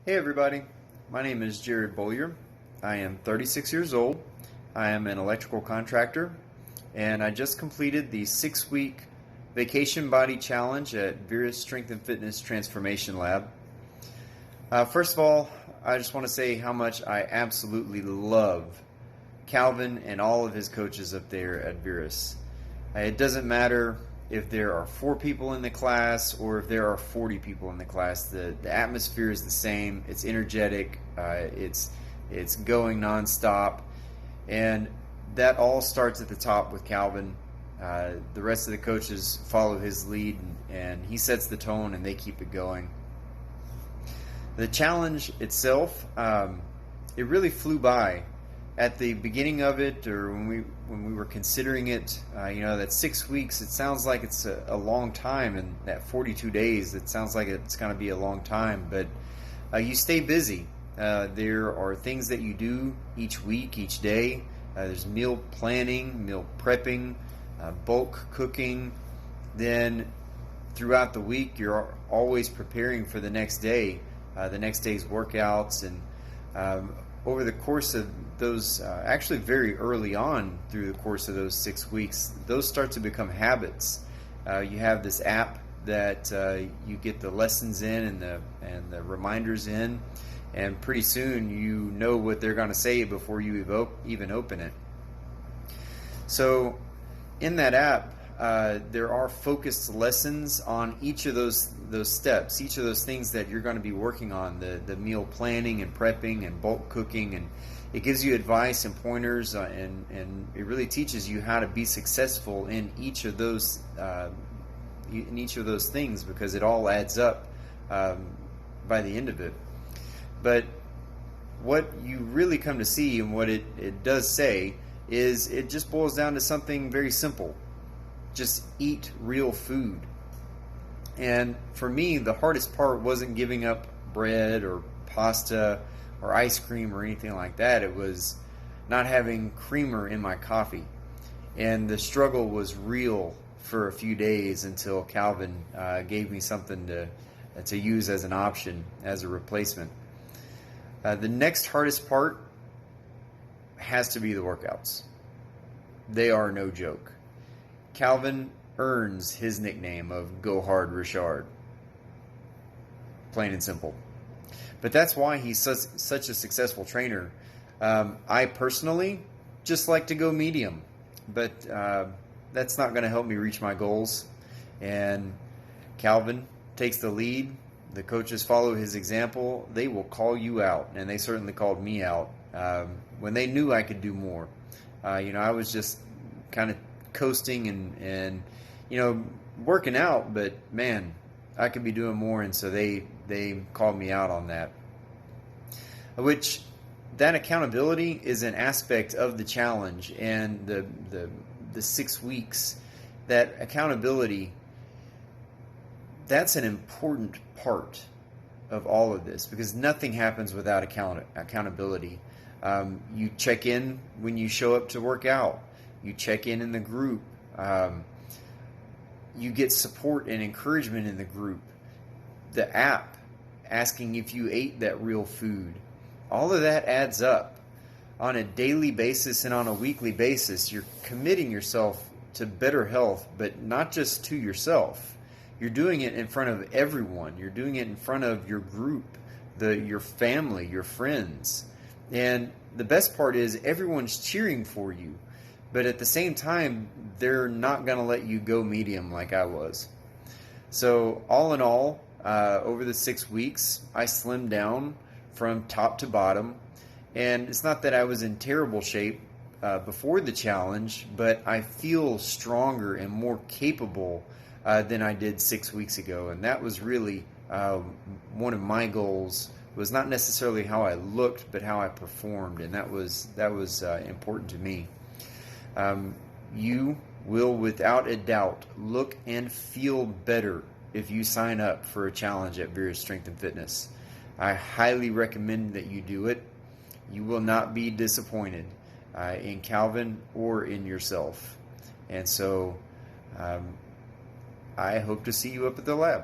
Hey everybody, my name is Jared Bollier. I am 36 years old. I am an electrical contractor, and I just completed the 6-week Vacation Body Challenge at Verus Strength and Fitness Transformation Lab. First of all, I just want to say how much I absolutely love Calvin and all of his coaches up there at Verus. It doesn't matter if there are 4 people in the class or if there are 40 people in the class. The atmosphere is the same. It's energetic. It's going nonstop, and that all starts at the top with Calvin. The rest of the coaches follow his lead, and he sets the tone, and they keep it going. The challenge itself, it really flew by. At the beginning of it, or when we were considering it, that 6 weeks, it sounds like it's a long time, and that 42 days, it sounds like it's going to be a long time, but you stay busy. There are things that you do each week, each day. There's meal planning, meal prepping, bulk cooking. Then throughout the week, you're always preparing for the next day, the next day's workouts, and over the course of those, actually very early on through the course of those 6 weeks, those start to become habits. You have this app that you get the lessons in and the reminders in, and pretty soon you know what they're going to say before you even open it. So in that app, there are focused lessons on each of those steps, each of those things that you're going to be working on, the meal planning and prepping and bulk cooking, and it gives you advice and pointers, and it really teaches you how to be successful in each of those things, because it all adds up by the end of it. But what you really come to see, and what it does say, is it just boils down to something very simple. Just eat real food. And for me, the hardest part wasn't giving up bread or pasta or ice cream or anything like that. It was not having creamer in my coffee. And the struggle was real for a few days until Calvin gave me something to use as an option, as a replacement. The next hardest part has to be the workouts. They are no joke. Calvin earns his nickname of GoHardRichard. Plain and simple. But that's why he's such a successful trainer. I personally just like to go medium, but that's not going to help me reach my goals. And Calvin takes the lead. The coaches follow his example. They will call you out, and they certainly called me out when they knew I could do more. I was just kind of coasting and working out, but man, I could be doing more, and so they called me out on that. Which, that accountability is an aspect of the challenge, and the 6 weeks, that accountability, that's an important part of all of this, because nothing happens without accountability. You check in when you show up to work out. You check in the group. You get support and encouragement in the group. The app asking if you ate that real food. All of that adds up. On a daily basis and on a weekly basis, you're committing yourself to better health, but not just to yourself. You're doing it in front of everyone. You're doing it in front of your group, your family, your friends. And the best part is everyone's cheering for you. But at the same time, they're not going to let you go medium like I was. So all in all, over the 6 weeks, I slimmed down from top to bottom. And it's not that I was in terrible shape before the challenge, but I feel stronger and more capable than I did 6 weeks ago. And that was really one of my goals. Was not necessarily how I looked, but how I performed. And that was important to me. You will, without a doubt, look and feel better if you sign up for a challenge at Verus Strength and Fitness. I highly recommend that you do it. You will not be disappointed in Calvin or in yourself. And so I hope to see you up at the lab.